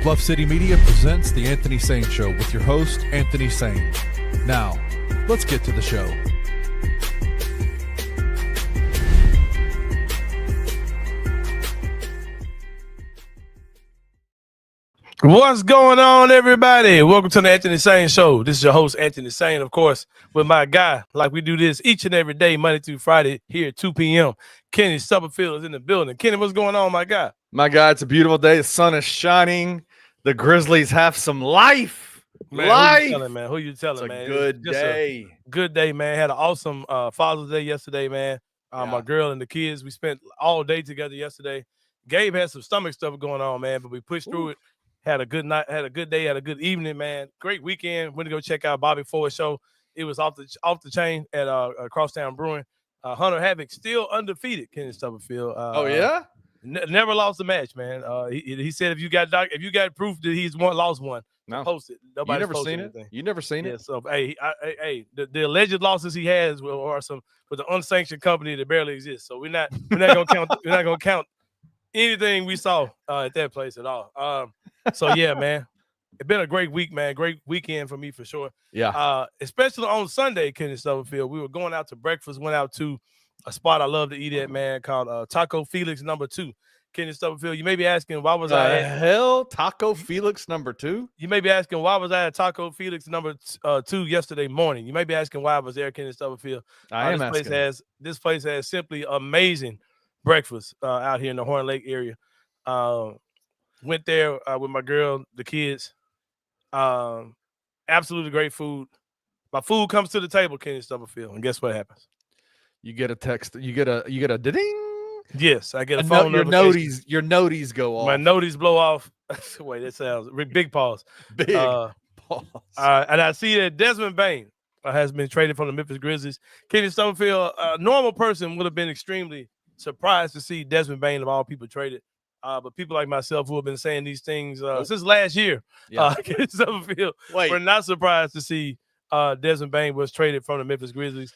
Bluff City Media presents The Anthony Sain Show with your host, Anthony Sain. Now, let's get to the show. What's going on, everybody? Welcome to the Anthony Sain Show. This is your host, Anthony Sain, of course, with my guy. Like we do this each and every day, Monday through Friday, here at 2 p.m. Kenny Stubblefield is in the building. Kenny, what's going on, my guy? My God, it's a beautiful day. The sun is shining. The Grizzlies have some life. Man, life. Who you telling, man? Who you telling, It's man? a good day. Good day, man. Had an awesome Father's Day yesterday, man. My girl and the kids, we spent all day together yesterday. Gabe had some stomach stuff going on, man, but we pushed through it. Had a good night, had a good day, had a good evening, man. Great weekend. Went to go check out Bobby Ford's show. It was off the chain at Crosstown Brewing. Hunter Havoc still undefeated, Kenny Stubblefield. Oh yeah, never lost a match, man. He said if you got proof that he's lost one, post it. Nobody's you never seen anything. it. You never seen it. So hey, the alleged losses he has are some with the unsanctioned company that barely exists. So we're not gonna count. We're not gonna count anything we saw at that place at all. So yeah, man, it's been a great week, man. Great weekend for me for sure. Yeah. Especially on Sunday, Kenny Stubblefield. We were going out to breakfast. Went out to a spot I love to eat at, man, called Taco Felix No. 2. Kenny Stubblefield. You may be asking why was I at Taco Felix No. 2? You may be asking why was I at Taco Felix No. 2 yesterday morning. You may be asking why I was there, Kenny Stubblefield. I am asking. This place has simply amazing breakfast out here in the Horn Lake area. Went there with my girl, the kids. Absolutely great food. My food comes to the table, Kenny Stubblefield, and guess what happens? You get a text. You get a ding. Yes, I get a phone notification. Your noties go off. My noties blow off. Wait, that sounds big pause. Big pause. And I see that Desmond Bane has been traded from the Memphis Grizzlies. Kenny Stubblefield, a normal person would have been extremely surprised to see Desmond Bane of all people traded. But people like myself who have been saying these things since last year, Kenny Stubblefield, we're not surprised to see Desmond Bane was traded from the Memphis Grizzlies.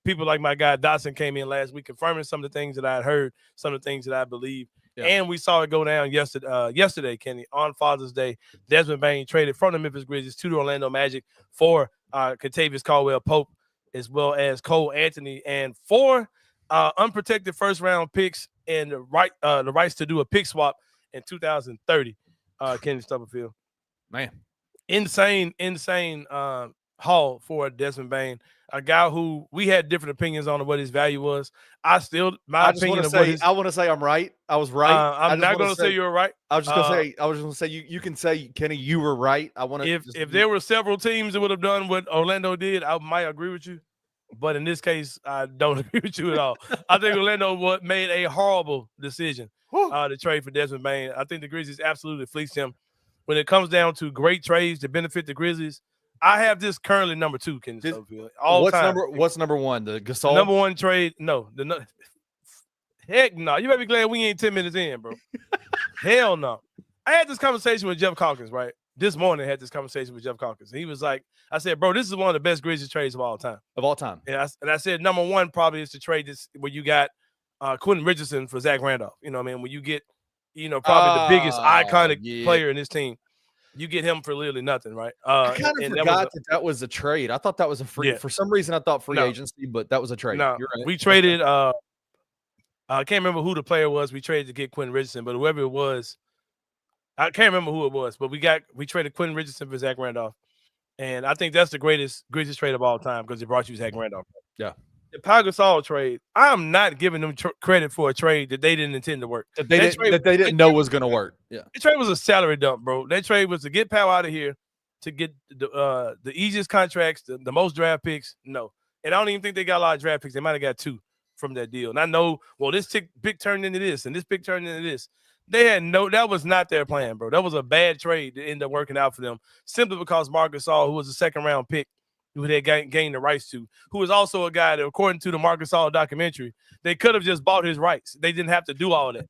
People like my guy Dotson came in last week confirming some of the things that I had heard, some of the things that I believe. Yeah. And we saw it go down yesterday, Kenny, on Father's Day. Desmond Bane traded from the Memphis Grizzlies to the Orlando Magic for Kentavious Caldwell-Pope, as well as Cole Anthony, and 4 unprotected first-round picks and the rights to do a pick swap in 2030. Kenny Stubblefield, man, insane haul for Desmond Bane, a guy who we had different opinions on what his value was. I want to say I'm right. I was right. I'm not going to say you're right. I was just going to say you can say, Kenny, you were right. I want to. If there were several teams that would have done what Orlando did, I might agree with you. But in this case, I don't agree with you at all. I think Orlando made a horrible decision to trade for Desmond Bane. I think the Grizzlies absolutely fleeced him. When it comes down to great trades to benefit the Grizzlies, I have this currently number 2, Kenny Stubblefield. What's number 1? The Gasol? Number 1 trade? No. Heck no. You better be glad we ain't 10 minutes in, bro. Hell no. I had this conversation with Jeff Calkins, right? This morning I had this conversation with Jeff Calkins. And he was like, I said, bro, this is one of the best Grizzlies trades of all time. And I said, number 1 probably is to trade this where you got Quentin Richardson for Zach Randolph. You know what I mean? When you get, probably the biggest iconic player in this team. You get him for literally nothing, right? I kind of forgot that was a trade. I thought that was a free. Yeah. For some reason, I thought free agency, but that was a trade. No, you're right. We traded. I can't remember who the player was. We traded to get Quentin Richardson, but whoever it was, I can't remember who it was. But we traded Quentin Richardson for Zach Randolph, and I think that's the greatest trade of all time because it brought you Zach Randolph. Yeah. The Pau Gasol trade, I'm not giving them credit for a trade that they didn't intend to work. That they didn't know was going to work. Yeah, the trade was a salary dump, bro. That trade was to get Pau out of here, to get the easiest contracts, the most draft picks. No, and I don't even think they got a lot of draft picks. They might have got 2 from that deal. And I know, well, this pick turned into this, and this pick turned into this. That was not their plan, bro. That was a bad trade that ended up working out for them simply because Marc Gasol, who was a second-round pick, who they gained the rights to, who was also a guy that, according to the Marc Gasol documentary, they could have just bought his rights. They didn't have to do all that.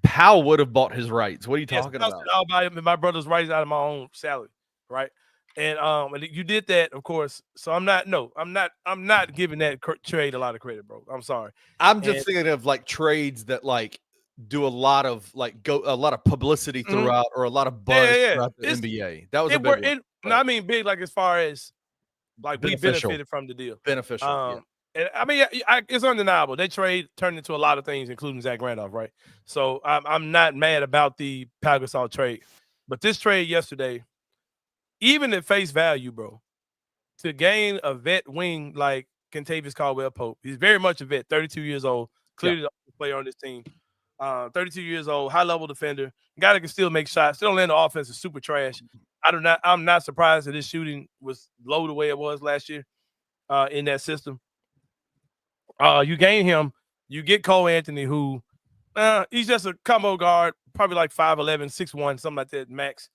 Pau would have bought his rights. What are you talking about? I'll buy my brother's rights out of my own salary, right? And you did that, of course. So I'm not giving that trade a lot of credit, bro. I'm sorry. I'm just thinking of like trades that like do a lot of publicity throughout, or a lot of buzz throughout the NBA. That was a big one. No, I mean big, like as far as like beneficial. we benefited from the deal. Beneficial. And I mean, it's undeniable. They trade turned into a lot of things, including Zach Randolph, right? So I'm not mad about the Pau Gasol trade, but this trade yesterday, even at face value, bro, to gain a vet wing like Kentavious Caldwell-Pope, he's very much a vet, 32 years old, clearly the player on this team. 32 years old, high level defender, guy that can still make shots, still land the offense is super trash. I'm not surprised that his shooting was low the way it was last year in that system. You gain him, you get Cole Anthony, who he's just a combo guard, probably like 5'11", 6'1", something like that max.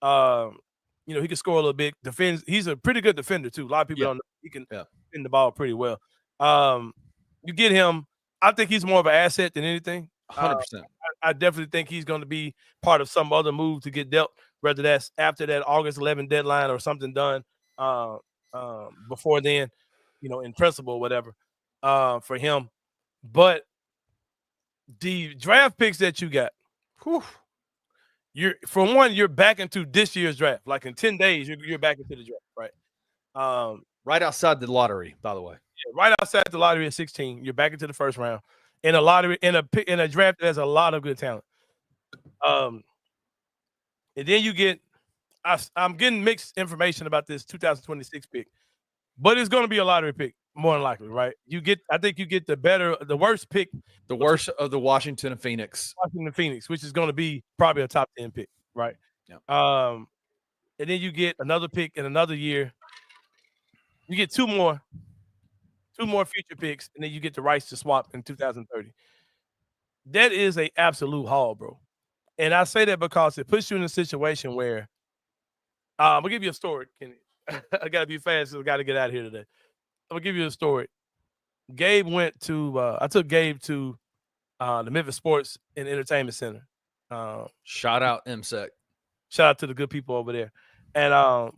He can score a little bit, defends. He's a pretty good defender too. A lot of people don't know he can defend the ball pretty well. You get him. I think he's more of an asset than anything. 100%. I definitely think he's going to be part of some other move to get dealt, whether that's after that August 11 deadline or something done before then, in principle or whatever for him. But the draft picks that you got, you're back into this year's draft. Like in 10 days, you're back into the draft, right? Right outside the lottery, by the way. Yeah, right outside the lottery at 16, you're back into the first round. In a lottery, in a draft that has a lot of good talent. And then you get, I'm getting mixed information about this 2026 pick, but it's going to be a lottery pick more than likely, right? I think you get the worst pick, the worst of the Washington and Phoenix, which is going to be probably a top 10 pick, right? Yeah. And then you get another pick in another year. You get two more future picks, and then you get the rights to swap in 2030. That is an absolute haul, bro. And I say that because it puts you in a situation where I'm going to give you a story, Kenny. I got to be fast, so I got to get out of here today. I'm going to give you a story. Gabe went to I took Gabe to the Memphis Sports and Entertainment Center. Shout out MSEC. Shout out to the good people over there. And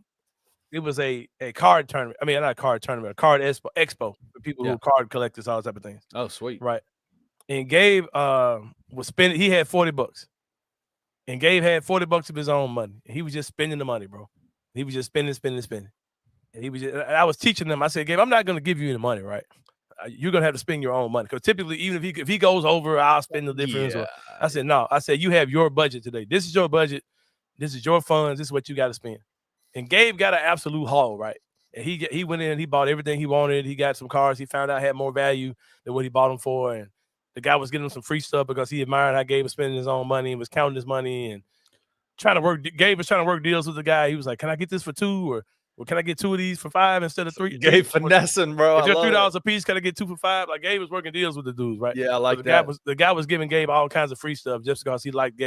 it was a card tournament. I mean, not a card tournament, a card expo for people who are card collectors, all type of things. Oh, sweet. Right. And Gabe was spending, he had $40. And Gabe had $40 of his own money. He was just spending the money, bro. He was just spending. And I was teaching them, I said, Gabe, I'm not going to give you any money, right? You're going to have to spend your own money. Because typically, even if he goes over, I'll spend the difference. I said, no. I said, you have your budget today. This is your budget. This is your funds. This is what you got to spend. And Gabe got an absolute haul, right? And he went in, he bought everything he wanted. He got some cars he found out had more value than what he bought them for. And the guy was getting him some free stuff because he admired how Gabe was spending his own money and was counting his money and Gabe was trying to work deals with the guy. He was like, can I get this for $2? Or can I get 2 of these for $5 instead of 3? Gabe finessing, bro. If they're $3 a piece, can I get 2 for $5? Like Gabe was working deals with the dudes, right? Yeah, I like so that. The guy was giving Gabe all kinds of free stuff just because he liked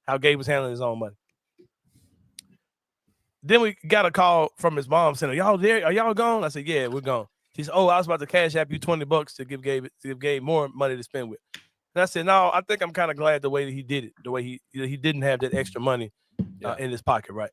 how Gabe was handling his own money. Then we got a call from his mom saying, "Are y'all there? Are y'all gone?" I said, "Yeah, we're gone." She said, "Oh, I was about to cash app you $20 to give Gabe more money to spend with." And I said, "No, I think I'm kind of glad the way that he did it, the way he didn't have that extra money in his pocket, right?"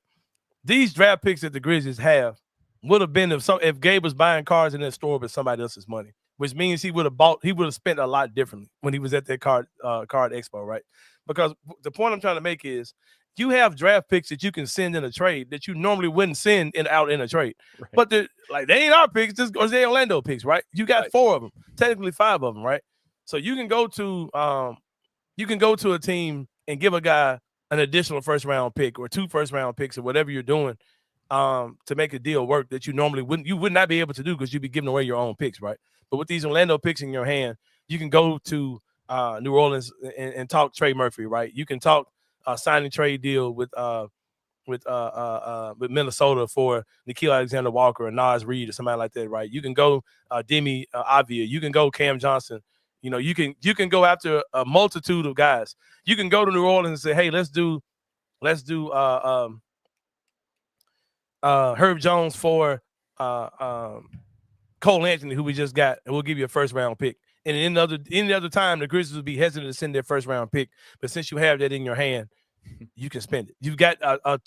These draft picks that the Grizzlies have would have been if Gabe was buying cars in that store with somebody else's money, which means he would have spent a lot differently when he was at that card expo, right? Because the point I'm trying to make is, you have draft picks that you can send in a trade that you normally wouldn't send out in a trade. Right. But they ain't our picks, or they Orlando picks, right? You got 4 of them, technically 5 of them, right? So you can go to a team and give a guy an additional first round pick or 2 first round picks or whatever you're doing to make a deal work that you normally would not be able to do because you'd be giving away your own picks, right? But with these Orlando picks in your hand, you can go to New Orleans and talk Trey Murphy, right? You can talk signing trade deal with Minnesota for Nickeil Alexander-Walker or Nas Reed or somebody like that, right? You can go Demi Avia. You can go Cam Johnson. You can go after a multitude of guys. You can go to New Orleans and say, hey, let's do Herb Jones for Cole Anthony, who we just got, and we'll give you a first round pick. And any other time, the Grizzlies would be hesitant to send their first round pick. But since you have that in your hand, you can spend it. You've got an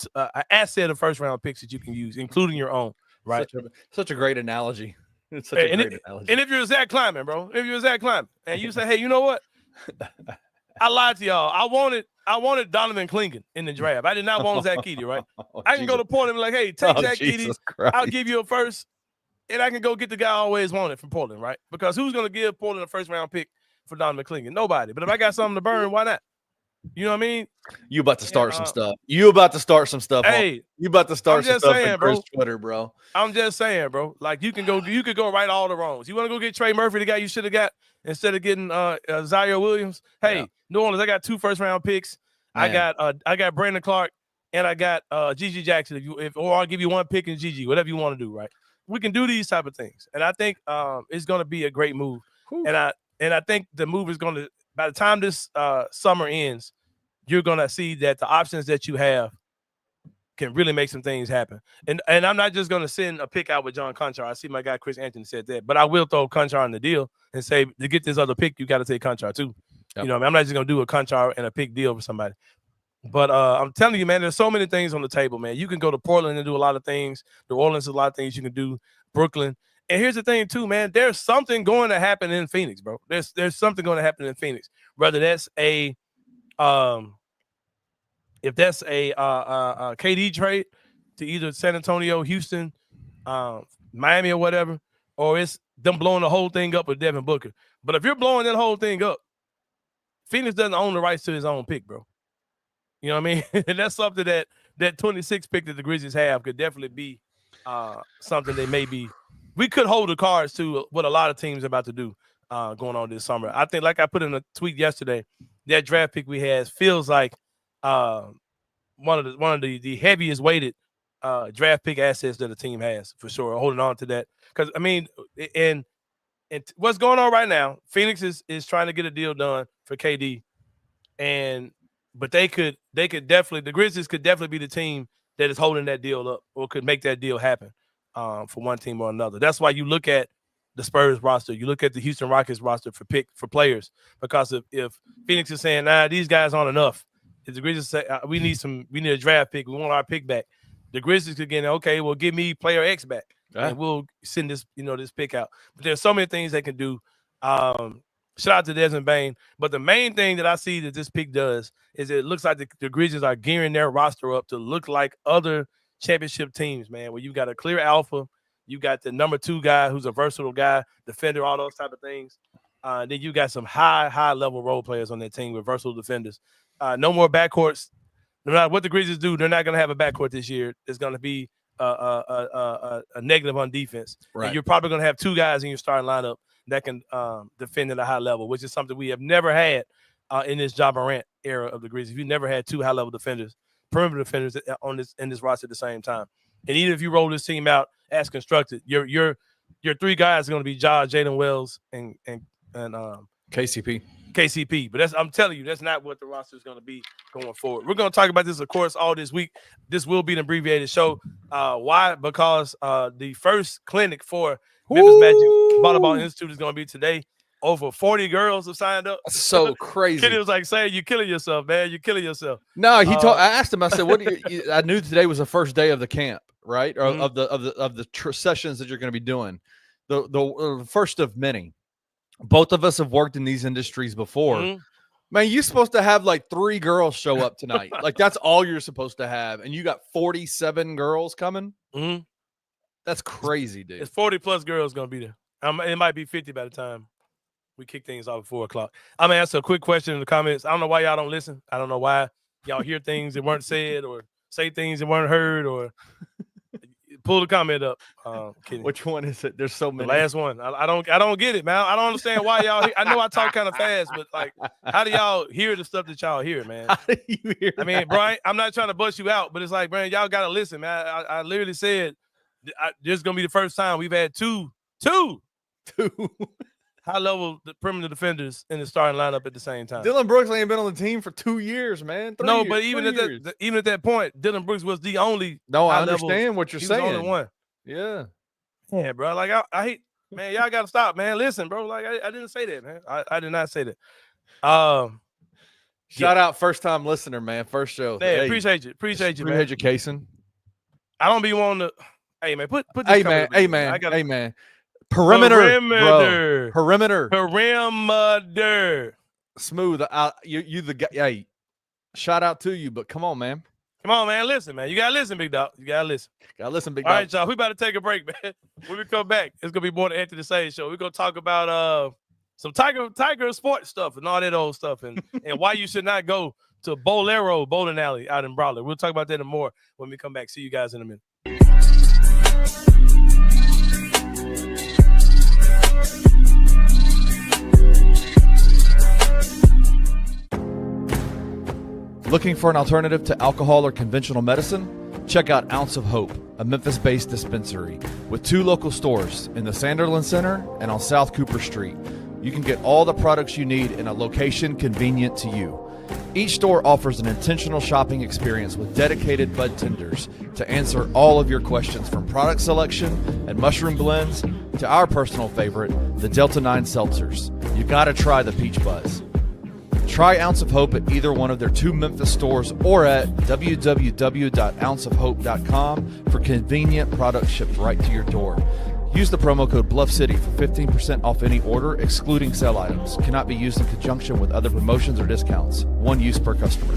asset of first round picks that you can use, including your own. Right? Such a great analogy. It's such a great analogy. And if you're Zach Kleiman, bro, and you say, hey, you know what? I lied to y'all. I wanted Donovan Clingan in the draft. I did not want Zach Keedy, right? I can go to Portland and be like, hey, take Zach Keedy. I'll give you a first, and I can go get the guy I always wanted from Portland, right? Because who's going to give Portland a first-round pick for Donovan Clingan? Nobody. But if I got something to burn, why not? You know what I mean? You about to start some stuff. You about to start some stuff. Hey, you about to start some stuff on bro. Twitter, bro. I'm just saying, bro. Like you could go right all the wrongs. You want to go get Trey Murphy, the guy you should have got instead of getting Zaire Williams? Hey, New Orleans, I got 2 first-round picks. Man. I got Brandon Clark and I got Gigi Jackson. Or I'll give you 1 pick in Gigi, whatever you want to do, right? We can do these type of things, and I think it's going to be a great move. Whew. And I think the move is going to, by the time this summer ends, you're going to see that the options that you have can really make some things happen. And I'm not just going to send a pick out with John Conchar. I see my guy Chris Anthony said that, but I will throw Conchar in the deal and say, to get this other pick, you got to take Conchar too. Yep. You know what I mean? I'm not just going to do a Conchar and a pick deal for somebody. But I'm telling you, man, there's so many things on the table, man. You can go to Portland and do a lot of things. New Orleans, a lot of things you can do. Brooklyn. And here's the thing, too, man. There's something going to happen in Phoenix, bro. There's something going to happen in Phoenix. Whether that's if that's a KD trade to either San Antonio, Houston, Miami, or whatever, or it's them blowing the whole thing up with Devin Booker. But if you're blowing that whole thing up, Phoenix doesn't own the rights to his own pick, bro. You know what I mean? And that's something that 26 pick that the Grizzlies have could definitely be something they maybe we could hold the cards to what a lot of teams are about to do going on this summer. I think, like I put in a tweet yesterday, that draft pick we had feels like one of the heaviest weighted draft pick assets that a team has, for sure. Holding on to that, because I mean, and what's going on right now, Phoenix is trying to get a deal done for KD, but they could definitely, the Grizzlies could definitely be the team that is holding that deal up or could make that deal happen for one team or another. That's why you look at the Spurs roster, you look at the Houston Rockets roster for players, because if Phoenix is saying, nah, these guys aren't enough, if the Grizzlies say we need a draft pick, we want our pick back, the Grizzlies could get, okay, well, give me player X back, and we'll send this pick out. But there's so many things they can do. Shout out to Desmond Bane. But the main thing that I see that this pick does is it looks like the Grizzlies are gearing their roster up to look like other championship teams, man, where you got a clear alpha, you got the number 2 guy who's a versatile guy, defender, all those type of things. Then you got some high level role players on that team with versatile defenders. No more backcourts. No matter what the Grizzlies do, they're not going to have a backcourt this year. It's going to be a negative on defense. Right. And you're probably going to have 2 guys in your starting lineup that can defend at a high level, which is something we have never had in this Ja Morant era of the Grizzlies. We never had 2 high-level defenders, perimeter defenders in this roster at the same time. And even if you roll this team out as constructed, your 3 guys are going to be Ja, Jalen Wells, and KCP. But I'm telling you, that's not what the roster is going to be going forward. We're going to talk about this, of course, all this week. This will be an abbreviated show. Why? Because the first clinic for Memphis Magic Volleyball Institute is going to be today. Over 40 girls have signed up. That's so crazy. Kenny was like, saying, "You're killing yourself, man. You're killing yourself." No, I asked him. I said, "What do you?" I knew today was the first day of the camp, right? Or of the sessions that you're going to be doing. The first of many. Both of us have worked in these industries before. Mm-hmm. Man, you're supposed to have like 3 girls show up tonight. Like that's all you're supposed to have, and you got 47 girls coming. Mm-hmm. That's crazy, dude. It's 40 plus girls going to be there. It might be 50 by the time we kick things off at 4 o'clock. I'm going to answer a quick question in the comments. I don't know why y'all don't listen. I don't know why y'all hear things that weren't said or say things that weren't heard or pull the comment up. Which one is it? There's so many. The last one. I don't get it, man. I don't understand why y'all I know I talk kind of fast, but like, how do y'all hear the stuff that y'all hear, man? How do you hear I mean, Brian, I'm not trying to bust you out, but it's like, man, y'all got to listen, man. I literally said this is going to be the first time we've had two high-level perimeter defenders in the starting lineup at the same time. Dylan Brooks ain't been on the team for 2 years, man. But even at that point, Dylan Brooks was the only. No, I understand what you're saying. Was the only one. Yeah, bro. Like I hate, man. Y'all got to stop, man. Listen, bro. Like I didn't say that, man. I did not say that. Shout out, first time listener, man. First show. Man, hey, appreciate you, man. Education. I don't be wanting to. Hey, man. Put this. Hey, man. Perimeter. Smooth. You the guy. Hey, shout out to you, but come on, man. Come on, man. Listen, man. You gotta listen, big dog. You gotta listen. Gotta listen, big All dog. right, y'all. We about to take a break, man. When we come back, it's gonna be more than Anthony Sain show. We're gonna talk about some Tiger sports stuff and all that old stuff, and why you should not go to Bolero bowling alley out in Broward. We'll talk about that and more when we come back. See you guys in a minute. Looking for an alternative to alcohol or conventional medicine? Check out Ounce of Hope, a Memphis-based dispensary with 2 local stores in the Sanderland Center and on South Cooper Street. You can get all the products you need in a location convenient to you. Each store offers an intentional shopping experience with dedicated bud tenders to answer all of your questions, from product selection and mushroom blends to our personal favorite, the Delta 9 seltzers. You gotta try the Peach Buzz. Try Ounce of Hope at either one of their 2 Memphis stores or at www.ounceofhope.com for convenient products shipped right to your door. Use the promo code BluffCity for 15% off any order, excluding sale items. Cannot be used in conjunction with other promotions or discounts. One use per customer.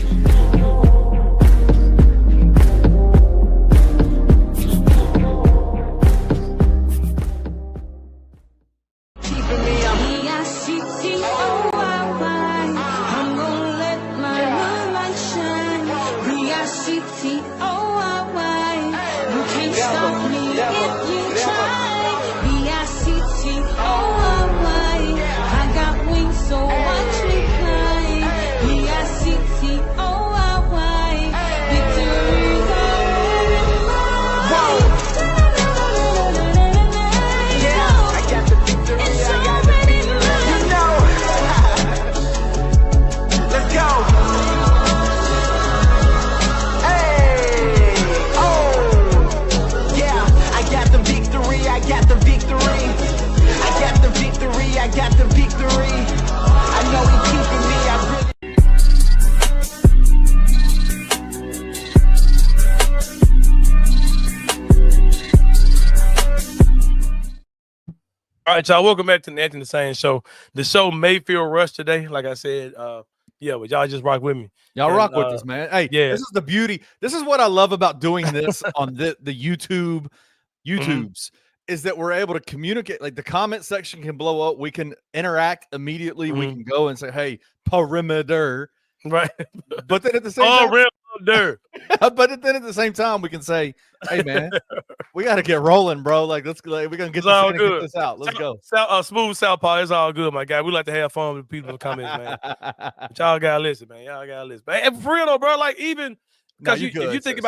All right, y'all. Welcome back to the Anthony Sain show. The show may feel rushed today, like I said. Yeah, but y'all just rock with me. Y'all rock with us, man. Hey, yeah. This is the beauty. This is what I love about doing this on the YouTubes is that we're able to communicate. Like, the comment section can blow up. We can interact immediately. We can go and say, hey, perimeter. Right. But then at the same time, perimeter. But then at the same time, we can say, hey, man, we got to get rolling, bro. Like, we're going to get this out. Let's go. Smooth Southpaw. It's all good, my guy. We like to have fun with people in the comments, man. But y'all got to listen, man. Y'all got to listen. And for real, though, bro, like, even because if you think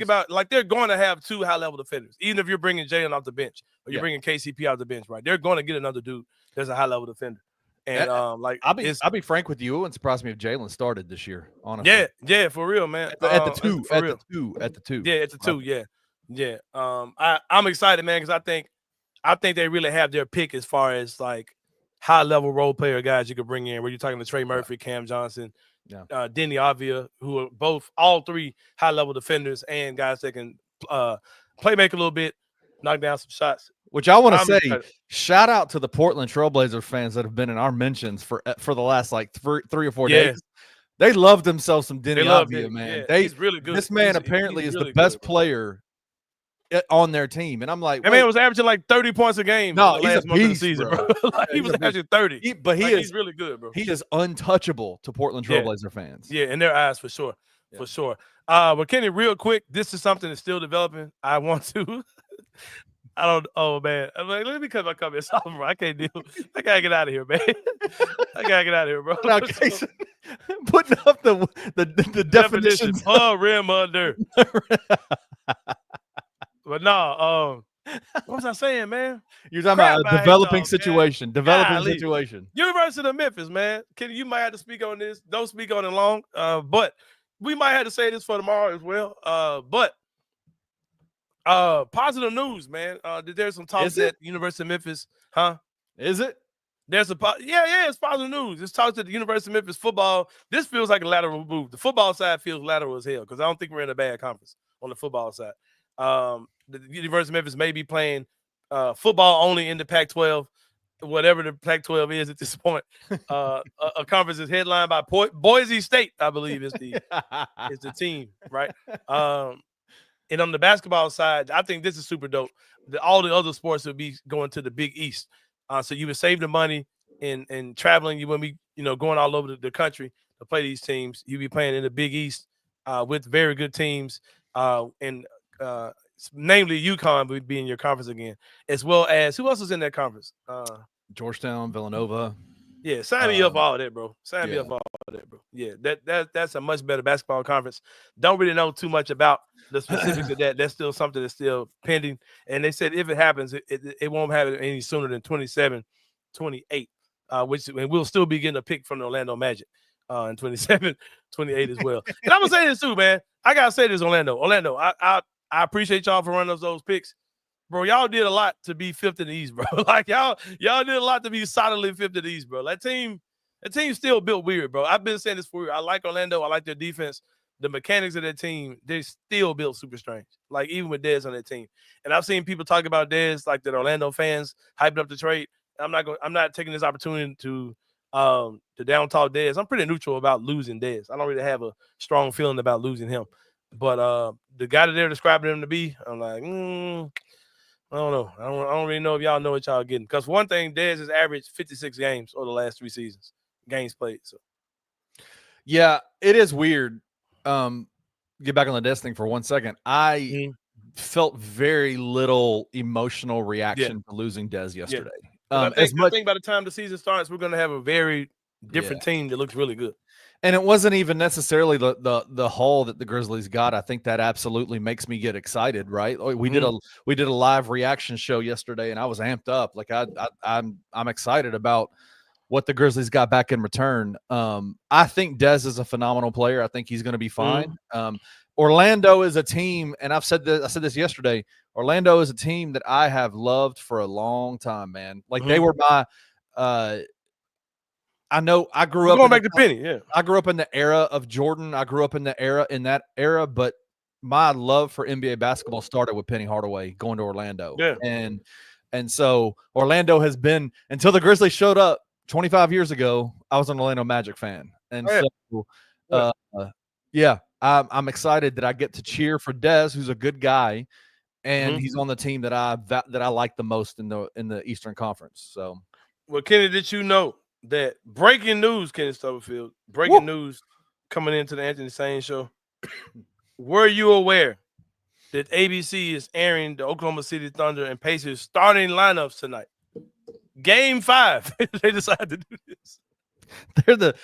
about, like, they're going to have 2 high-level defenders, even if you're bringing Jalen off the bench or you're bringing KCP off the bench, right? They're going to get another dude that's a high-level defender. And like, I'll be frank with you. It wouldn't surprise me if Jalen started this year. Honestly, yeah, for real, man. At the two. Yeah, at the 2. Yeah. I'm excited, man, because I think they really have their pick as far as like high-level role player guys you could bring in. Where you're talking to Trey Murphy, Cam Johnson, Denny Avia, who are all 3 high-level defenders and guys that can play make a little bit, knock down some shots. Which I want to say, shout out to the Portland Trailblazer fans that have been in our mentions for the last like 3 or 4 days. They love themselves some Denny Avia, man. He's really good. This man apparently is really the best player on their team, and I'm like, man was averaging like 30 points a game. No, he's last a month of the season, bro. Like, he was averaging 30. He's really good, bro. He is untouchable to Portland Trailblazer fans. Yeah, in their eyes for sure, for sure. But Kenny, real quick, this is something that's still developing. I want to. I don't. Oh man, I'm like, let me cut my comments off, bro. I can't deal. I gotta get out of here, man. I gotta get out of here, bro. Now, Jason, putting up the definitions. Rim under. But no, what was I saying, man? You're talking about a developing situation. Situation. University of Memphis, man. Kenny, you might have to speak on this. Don't speak on it long. But we might have to say this for tomorrow as well. But positive news, man. There's some talks at University of Memphis, huh? Is it? There's it's positive news. It's talks at the University of Memphis football. This feels like a lateral move. The football side feels lateral as hell because I don't think we're in a bad conference on the football side. The University of Memphis may be playing football only in the Pac-12. whatever the Pac-12 is at this point. A conference is headlined by Boise State, I believe, is the team, right? And on the basketball side, I think this is super dope. All the other sports would be going to the Big East, so you would save the money in traveling. You wouldn't be, going all over the country to play these teams. You'd be playing in the Big East with very good teams, and namely UConn would be in your conference again, as well as who else is in that conference? Georgetown, Villanova. Yeah, sign me up for all that, bro. Sign me up for all that, bro. Yeah, that's a much better basketball conference. Don't really know too much about the specifics of that. That's still something that's still pending. And they said if it happens, it won't happen any sooner than 27, 28, and we'll still be getting a pick from the Orlando Magic in 27, 28 as well. And I'm gonna say this too, man. I gotta say this, Orlando, I appreciate y'all for running those picks. Bro, y'all did a lot to be fifth in the East, bro. Like y'all did a lot to be solidly fifth in the East, bro. That team still built weird, bro. I've been saying this for years. I like Orlando. I like their defense. The mechanics of that team, they still built super strange. Like even with Dez on that team. And I've seen people talk about Dez, like that Orlando fans hyping up the trade. I'm not taking this opportunity to down talk Dez. I'm pretty neutral about losing Dez. I don't really have a strong feeling about losing him. But the guy that they're describing him to be, I'm like, I don't know. I don't really know if y'all know what y'all getting. Because one thing, Dez has averaged 56 games over the last 3 seasons. Games played. So yeah, it is weird. Get back on the Dez thing for 1 second. I felt very little emotional reaction to losing Dez yesterday. I think by the time the season starts, we're gonna have a very different team that looks really good. And it wasn't even necessarily the haul that the Grizzlies got. I think that absolutely makes me get excited, right? We did a live reaction show yesterday, and I was amped up. Like I'm excited about what the Grizzlies got back in return. I think Dez is a phenomenal player. I think he's going to be fine. Orlando is a team, and I said this yesterday. Orlando is a team that I have loved for a long time, man. Like they were my. I know I grew up going back to Penny. Yeah, I grew up in the era of Jordan. I grew up in that era, but my love for NBA basketball started with Penny Hardaway going to Orlando. Yeah, and so Orlando has been until the Grizzlies showed up 25 years ago. I was an Orlando Magic fan, and I'm excited that I get to cheer for Dez, who's a good guy, and he's on the team that I like the most in the Eastern Conference. So, well, Kenny, did you know that breaking news, Kenny Stubblefield, news coming into the Anthony Sain show? Were you aware that ABC is airing the Oklahoma City Thunder and Pacers starting lineups tonight? Game 5. They decided to do this. They're the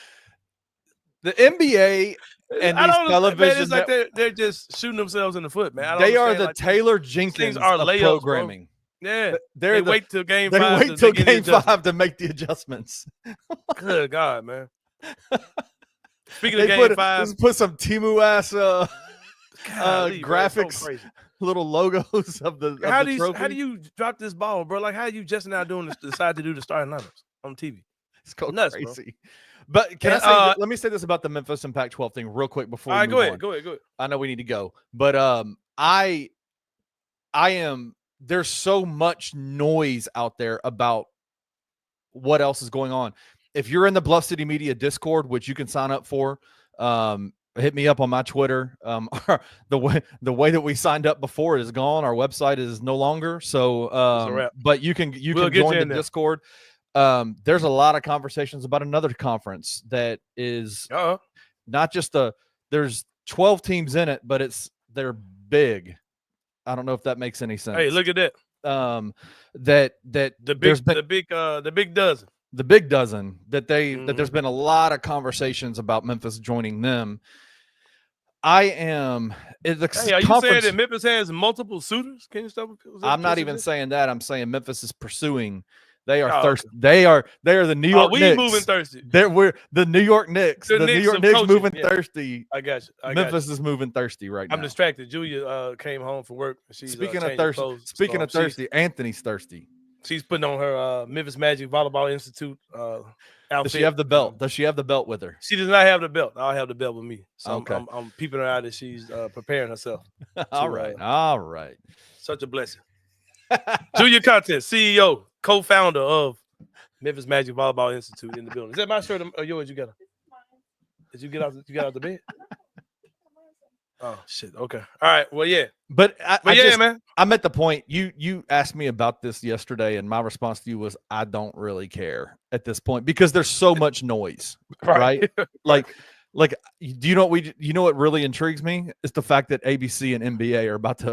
NBA and these television. It's like they're just shooting themselves in the foot, man. They are the Taylor Jenkins of programming. Bro. Yeah, they wait till game 5. They wait till game 5 to make the adjustments. Good God, man. Speaking of game 5, put some Timu ass graphics, so little logos of the trophy. How do you drop this ball, bro? Like how you just now decide to do the starting lineups on TV? It's called nuts, crazy. Bro. But let me say this about the Memphis and Pac-12 thing real quick before we move on. Go ahead. I know we need to go, but I am. There's so much noise out there about what else is going on. If you're in the Bluff City Media Discord, which you can sign up for, hit me up on my Twitter. The way that we signed up before is gone. Our website is no longer. So, but you can join the Discord. There's a lot of conversations about another conference that is not just there's 12 teams in it, but they're big. I don't know if that makes any sense. Hey, look at that. The big dozen. The big dozen that there's been a lot of conversations about Memphis joining them. Are you saying that Memphis has multiple suitors? Can you stop? I'm not even saying that. I'm saying Memphis is pursuing. They are thirsty. They are the New York Knicks. Moving thirsty. We're the New York Knicks. The New York Knicks moving thirsty. I got you. Memphis is moving thirsty right now. I'm distracted. Julia came home from work. Speaking of thirsty, Anthony's thirsty. She's putting on her Memphis Magic Volleyball Institute outfit. Does she have the belt? Does she have the belt with her? She does not have the belt. I'll have the belt with me. So okay. I'm peeping her out as she's preparing herself. All right. Such a blessing. Julia Content, CEO, co-founder of Memphis Magic Volleyball Institute in the building. Is that my shirt or yours? You got it? Did you get out? You got out the bed? Oh shit. Okay. All right. Well, yeah. But man. I'm at the point. You asked me about this yesterday, and my response to you was, I don't really care at this point because there's so much noise, right? Like, do you know what really intrigues me is the fact that ABC and NBA are about to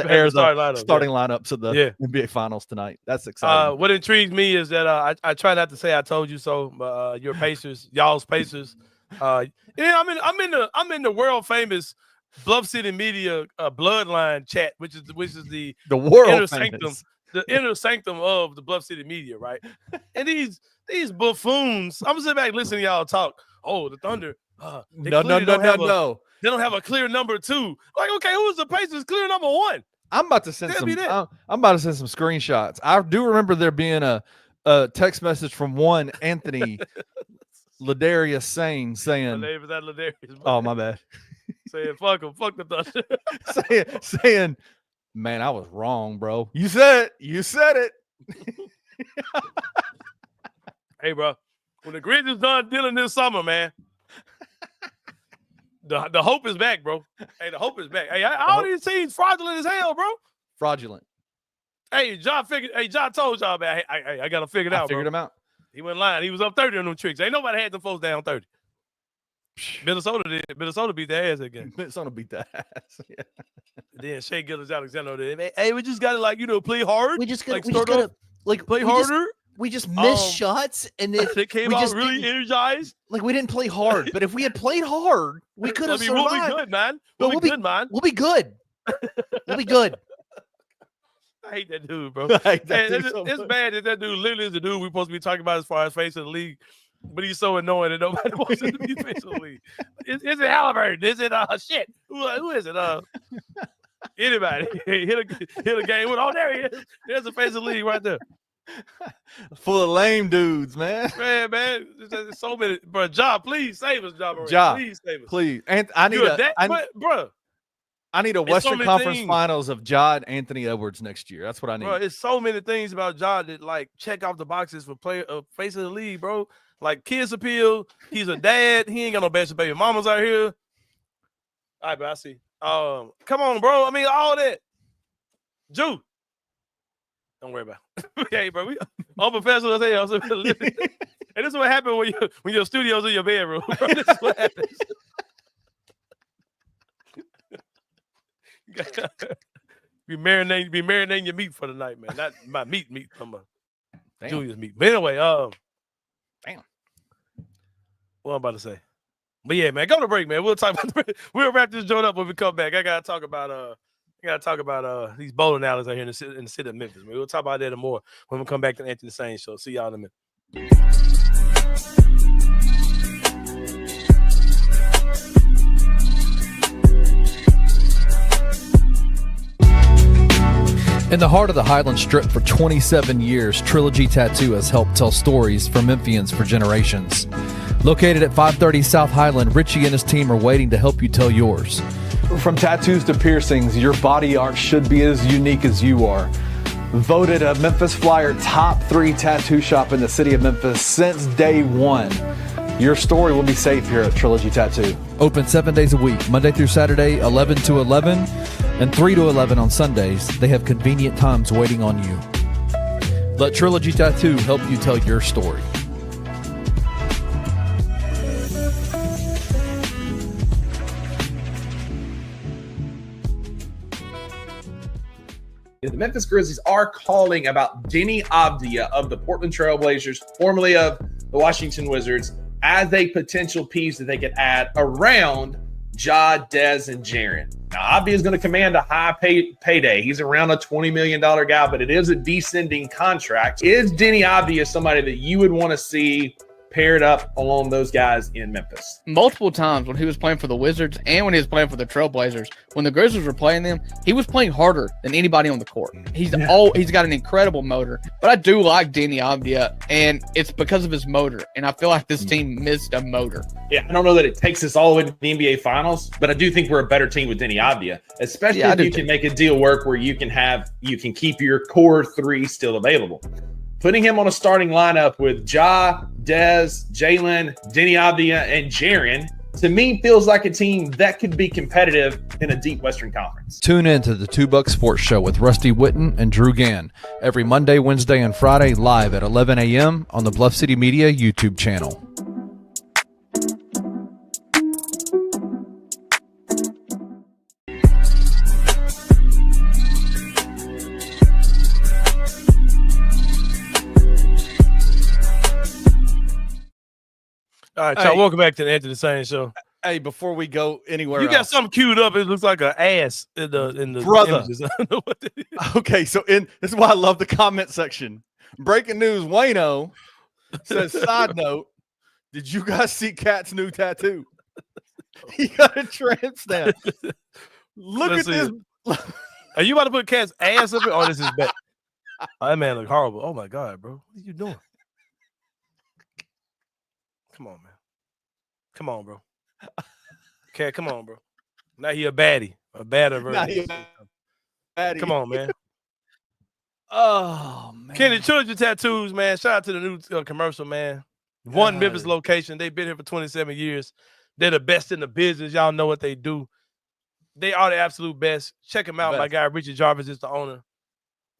air the starting lineups of the NBA Finals tonight. That's exciting. What intrigues me is that I try not to say I told you so, but your Pacers, y'all's Pacers. I'm in the world famous Bluff City Media bloodline chat, which is the world inner famous. sanctum, the inner sanctum of the Bluff City Media, right? And these buffoons, I'm sitting back listening to y'all talk. Oh, the Thunder. No. They don't have a clear number 2. Like, okay, who's the Pacers' clear number 1? I'm about to send some screenshots. I do remember there being a text message from one Anthony Ladarius Sain saying, my name is that Ladarius. Oh, my bad. Saying fuck him, fuck the Thunder. saying, man, I was wrong, bro. You said it. Hey, bro. When the Grizzlies done dealing this summer, man, the hope is back, bro. Hey, the hope is back. Hey, all these teams fraudulent as hell, bro. Fraudulent. Hey, John told y'all, man. I got to figure it out, bro. Figured him out. He went lying. He was up 30 on them tricks. Ain't nobody had them folks down 30. Minnesota did. Minnesota beat their ass again. Minnesota beat that ass. Yeah. Then Shea Gilgeous-Alexander did. Hey, we just got to play hard. We just got to play harder. We just missed shots, and then they came out really energized. Like we didn't play hard, but if we had played hard, we could have survived. We'll be good, man. We'll be good, man. We'll be good. We'll be good. I hate that dude, bro. It's bad that dude literally is the dude we're supposed to be talking about as far as face of the league, but he's so annoying that nobody wants him to be face of the league. Is it Halliburton? Is it shit? Who is it? Anybody? hit a game with? Oh, there he is. There's the face of the league right there. Full of lame dudes, man. Man, there's so many. Bro, please save us, Ja. Please save us. Please. And I need a Western Conference Finals of Ja Anthony Edwards next year. That's what I need. Bro, it's so many things about Ja that like check off the boxes for face of the league, bro. Like kids appeal. He's a dad. He ain't got no best baby mamas out here. All right, but I see. Come on, bro. I mean, all that. Jew. Don't worry about it. Hey, bro, we all professionals here. And this is what happens when your studio's in your bedroom. Bro. This is what happens. be marinating your meat for the night, man. Not my meat from Julia's meat. But anyway, damn. What I'm about to say. But yeah, man, go to break, man. We'll wrap this joint up when we come back. I gotta talk about these bowling alleys out here in the city of Memphis. Man. We'll talk about that and more when we come back to the Anthony Sain Show. See y'all in a minute. In the heart of the Highland Strip for 27 years, Trilogy Tattoo has helped tell stories for Memphians for generations. Located at 530 South Highland, Richie and his team are waiting to help you tell yours. From tattoos to piercings, your body art should be as unique as you are. Voted a Memphis Flyer top 3 tattoo shop in the city of Memphis since day one. Your story will be safe here at Trilogy Tattoo. Open 7 days a week, Monday through Saturday, 11 to 11, and 3 to 11 on Sundays. They have convenient times waiting on you. Let Trilogy Tattoo help you tell your story. The Memphis Grizzlies are calling about Deni Avdija of the Portland Trail Blazers, formerly of the Washington Wizards, as a potential piece that they could add around Ja, Dez, and Jaren. Now, Avdija is going to command a high payday. He's around a $20 million guy, but it is a descending contract. Is Deni Avdija somebody that you would want to see paired up along those guys in Memphis? Multiple times when he was playing for the Wizards and when he was playing for the Trailblazers, when the Grizzlies were playing them, he was playing harder than anybody on the court. He's got an incredible motor, but I do like Deni Avdija, and it's because of his motor. And I feel like this team missed a motor. Yeah, I don't know that it takes us all the way to the NBA Finals, but I do think we're a better team with Deni Avdija, especially if you can make a deal work where you can keep your core 3 still available. putting him on a starting lineup with Ja, Dez, Jalen, Denny Avdia, and Jaren, to me, feels like a team that could be competitive in a deep Western Conference. Tune in to the $2 Sports Show with Rusty Witten and Drew Gann every Monday, Wednesday, and Friday live at 11 a.m. on the Bluff City Media YouTube channel. All right, y'all. Welcome back to the Enter the Sain show. Hey, before we go anywhere, You got else, something queued up. It looks like an ass in the Brother. images. I don't know what that is. okay. So this is why I love the comment section. Breaking news: Wayno says, "Side note, did you guys see Cat's new tattoo? He got a tramp stamp. Look Let's at see this." Are you about to put Cat's ass up it? Oh, this is bad. Oh, that man look horrible. Oh my god, bro. What are you doing? Come on, man. Come on, bro. Cat, come on, bro. Now he a baddie. A badder Now he version. a baddie. Come on, man. Oh man, Kenny, Trilogy Tattoos, man. Shout out to the new commercial, man. One God. Memphis location. They've been here for 27 years. They're the best in the business. Y'all know what they do. They are the absolute best. Check them out. My guy Richard Jarvis is the owner.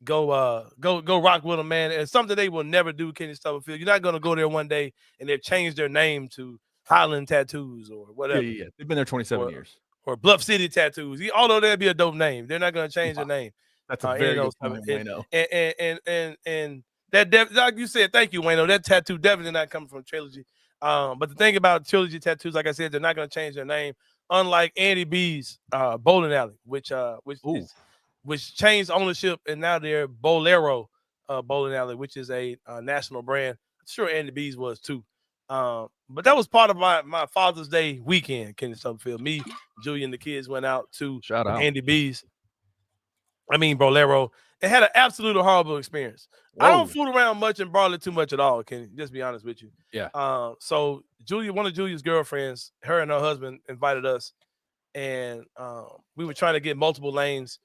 Go rock with them, man. It's something they will never do, Kenny Stubblefield. You're not gonna go there one day and they've changed their name to Highland Tattoos or whatever. Yeah. They've been there 27 years. Or Bluff City Tattoos. Although that'd be a dope name, they're not gonna change their name. That's a very good point, Wayno. And that like you said, thank you, Wayno. That tattoo definitely not coming from Trilogy. But the thing about Trilogy Tattoos, like I said, they're not gonna change their name. Unlike Andy B's bowling alley, which changed ownership, and now they're Bolero bowling alley, which is a national brand. I'm sure Andy B's was too. But that was part of my Father's Day weekend, Kenny Stubblefield. Me, Julie, and the kids went out to Andy B's. Bolero. It had an absolute horrible experience. Whoa. I don't fool around much and bother too much at all, Kenny. Just be honest with you. Yeah. So Julia, one of Julia's girlfriends, her and her husband invited us, and we were trying to get multiple lanes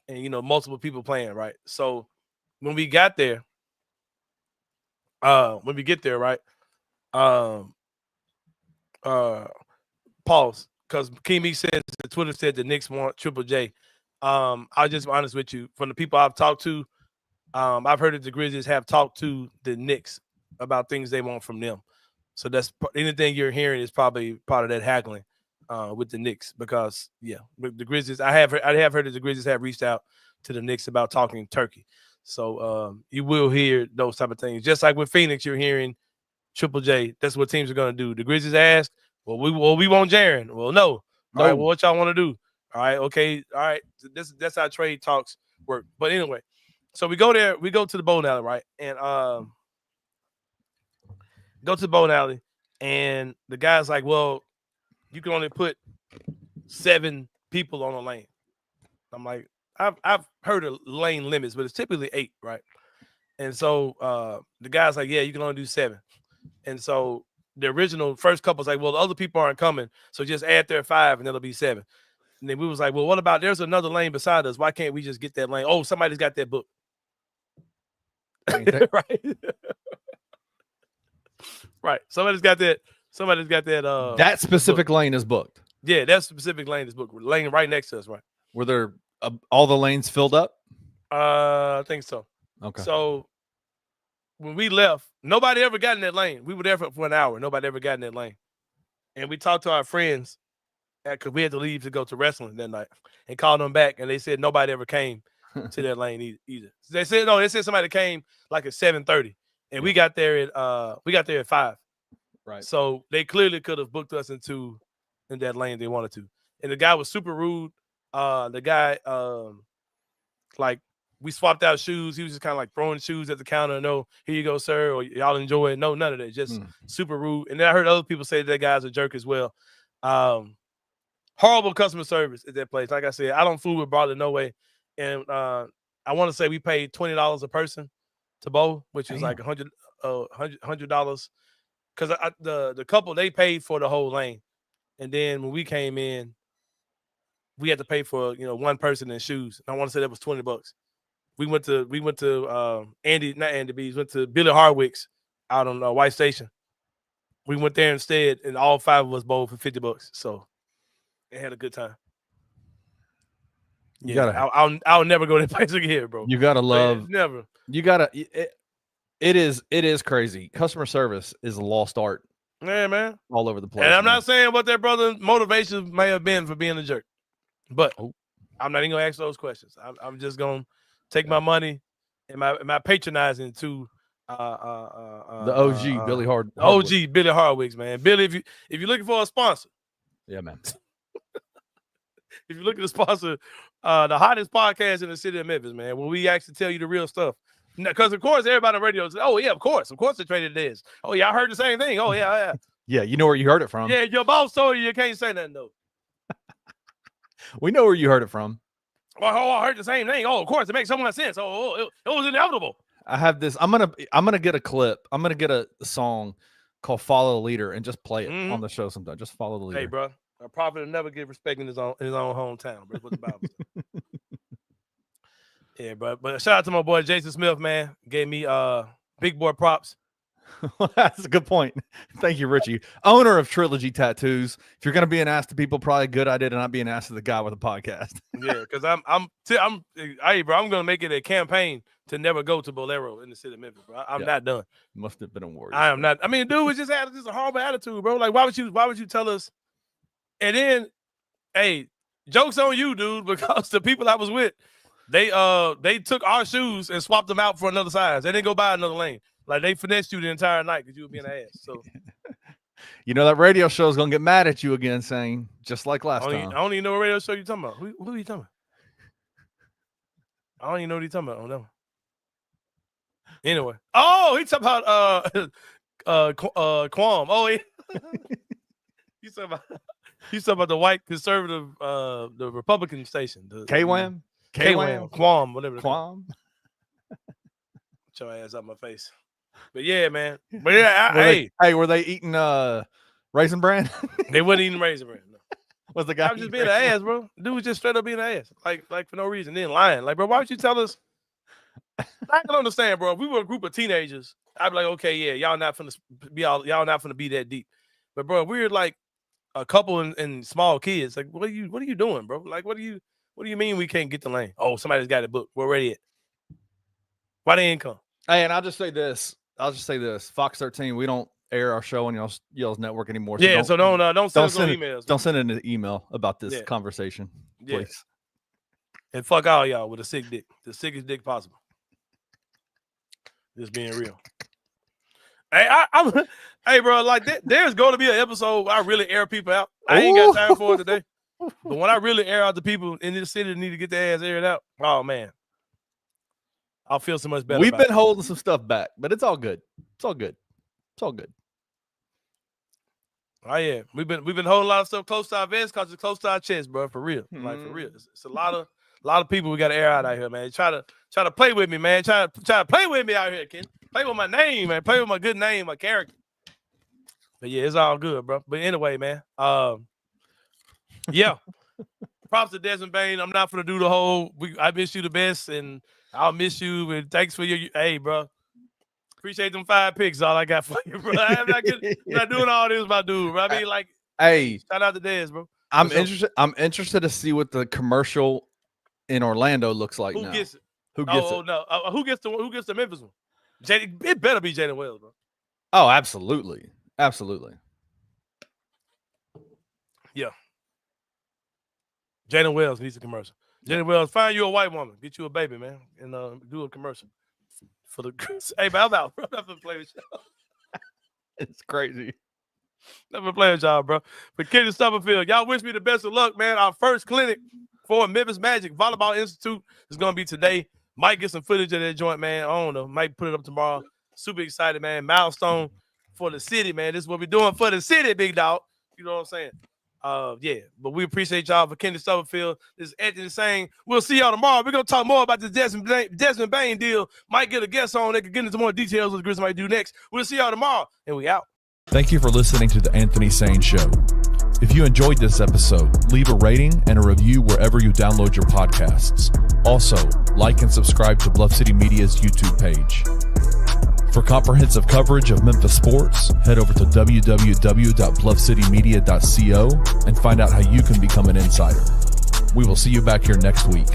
and multiple people playing, right? So when we got there, pause, because Kimi says the Twitter said the Knicks want Triple J. I'll just be honest with you. From the people I've talked to, I've heard that the Grizzlies have talked to the Knicks about things they want from them. So that's anything you're hearing is probably part of that haggling with the Knicks, because with the Grizzlies, I have heard that the Grizzlies have reached out to the Knicks about talking Turkey. So you will hear those type of things. Just like with Phoenix, you're hearing Triple J. That's what teams are going to do. The Grizzlies ask, well, we want Jaren. Well, no. All right, well, what y'all want to do? All right, okay, all right. That's how trade talks work. But anyway, so we go there. We go to the bowling alley, right? And go to the bowling alley, and the guy's like, well, you can only put 7 people on a lane. I'm like, I've heard of lane limits, but it's typically 8, right? And so the guy's like, yeah, you can only do 7. And so the original first couple's like, well, the other people aren't coming, so just add their 5 and it'll be 7. And then we was like, well, what about there's another lane beside us? Why can't we just get that lane? Oh, somebody's got that book. Right. Right. Somebody's got that. That specific lane is booked. Yeah, that specific lane is booked. Lane right next to us, right? Were there all the lanes filled up? I think so. Okay. So when we left, nobody ever got in that lane. We were there for an hour. Nobody ever got in that lane. And we talked to our friends, because we had to leave to go to wrestling that night, and called them back, and they said nobody ever came to that lane either. They said no. They said somebody came like at 7:30, and we got there at 5. Right. So they clearly could have booked us in that lane they wanted to. And the guy was super rude. The guy like we swapped out shoes. He was just kind of like throwing shoes at the counter. No, here you go, sir. Or y'all enjoy it. No, none of that. Just super rude. And then I heard other people say that guy's a jerk as well. Horrible customer service at that place. Like I said, I don't fool with Bradley, no way. And I want to say we paid $20 a person to bowl, which is like $100. Because the couple, they paid for the whole lane. And then when we came in, we had to pay for one person in shoes. And I want to say that was $20. we went to not Andy B's, went to Billy Hardwick's out on White Station. We went there instead, and all 5 of us bowled for $50. So it had a good time. You Yeah, gotta, I'll never go to that place again, bro. you gotta love. Never. You gotta. It is crazy. Customer service is a lost art Yeah, man. all over the place. And I'm man. not saying what that brother's motivation may have been for being a jerk, but I'm not even gonna ask those questions. I'm just gonna take my money and my patronizing to the OG Billy Hardwick. OG Billy Hardwick's, man. Billy, if you're looking for a sponsor, Yeah, man. if you're looking to sponsor the hottest podcast in the city of Memphis, man, where we actually tell you the real stuff. Because of course everybody on the radio says, "Oh yeah, of course they traded this." Oh yeah, I heard the same thing. Oh yeah. Yeah, you know where you heard it from. Yeah, your boss told you can't say nothing though. We know where you heard it from. Oh, I heard the same thing. Oh, of course, it makes so much sense. Oh, it was inevitable. I have this. I'm gonna get a clip. I'm gonna get a song called "Follow the Leader" and just play it on the show sometime. Just follow the leader. Hey, bro, a prophet will never give respect in his own hometown. Bro, what the Bible says. Yeah, but shout out to my boy Jason Smith, man. Gave me big boy props. That's a good point. Thank you, Richie. Owner of Trilogy Tattoos. If you're gonna be an ass to people, probably a good idea to not be an ass to the guy with a podcast. Yeah, because hey, bro, I'm gonna make it a campaign to never go to Bolero in the city of Memphis, bro. I'm not done. Must have been a warrior. I am not. I mean, dude, just had a horrible attitude, bro. Like, why would you tell us? And then, hey, jokes on you, dude, because the people I was with, they took our shoes and swapped them out for another size. They didn't go buy another lane. Like, they finessed you the entire night because you were being an ass. So, you know that radio show is gonna get mad at you again, saying just like last time. I don't even know what radio show you're talking about. Who are you talking about? I don't even know what you're talking about on that one. Anyway, oh, he's talking about Quam. Oh, yeah. He's talking about the white conservative, the Republican station, the KWAM, Quam, whatever. Quam. Get your ass out my face. But yeah, man. But yeah, hey, were they eating Raisin Bran? They wasn't eating Raisin Bran. No. Was the guy I'm just being an ass, bro? Dude was just straight up being an ass, like for no reason, then lying. Like, bro, why would you tell us? I can understand, bro. If we were a group of teenagers, I'd be like, okay, yeah, y'all not finna be that deep. But bro, we're like a couple and small kids. Like, what are you doing, bro? Like, what do you mean we can't get the lane? Oh, somebody's got it booked. We're ready yet. Why they ain't come? Hey, and I'll just say this. Fox 13, we don't air our show on y'all's network anymore. So so don't send us no emails. Don't send an email about this conversation, please. Yeah. And fuck all y'all with a sick dick. The sickest dick possible. Just being real. Hey, hey, bro, like there's going to be an episode where I really air people out. I ain't got time for it today. But when I really air out the people in this city that need to get their ass aired out, oh, man. I'll feel so much better. We've been holding some stuff back, but it's all good. It's all good. Oh yeah, we've been holding a lot of stuff close to our vest because it's close to our chest, bro. For real, like for real. It's a lot of people we got to air out here, man. Try to play with me, man. Try to play with me out here, Ken. Play with my name, man. Play with my good name, my character. But yeah, it's all good, bro. But anyway, man. Yeah. Props to Desmond Bane. I'm not gonna do the whole. I miss you the best, and I'll miss you. And thanks for your. Hey, bro. Appreciate them 5 picks. All I got for you, bro. I'm not doing all this, my dude. Bro. I mean, like, hey, shout out to Des, bro. I'm interested to see what the commercial in Orlando looks like. Who now. Gets it? Who gets it? Oh no. Who gets the Memphis one? It better be Jalen Wells, bro. Oh, absolutely. Yeah. Jalen Wells needs a commercial. Jalen Wells, find you a white woman, get you a baby, man, and do a commercial for the. Hey, man, I'm out. I'm not gonna play with y'all. It's crazy. Never play with y'all, bro. But Kenny Stubblefield, y'all wish me the best of luck, man. Our first clinic for Memphis Magic Volleyball Institute is gonna be today. Might get some footage of that joint, man. I don't know. Might put it up tomorrow. Super excited, man. Milestone for the city, man. This is what we're doing for the city, big dog. You know what I'm saying? Yeah, but we appreciate y'all. For Kenny Stubblefield, this is Anthony Sain. We'll see y'all tomorrow. We're going to talk more about this Desmond Bane deal. Might get a guest on. They can get into more details what the Grizzlies might do next. We'll see y'all tomorrow, and we out. Thank you for listening to the Anthony Sain Show. If you enjoyed this episode, leave a rating and a review wherever you download your podcasts. Also, like and subscribe to Bluff City Media's YouTube page. For comprehensive coverage of Memphis sports, head over to www.bluffcitymedia.co and find out how you can become an insider. We will see you back here next week.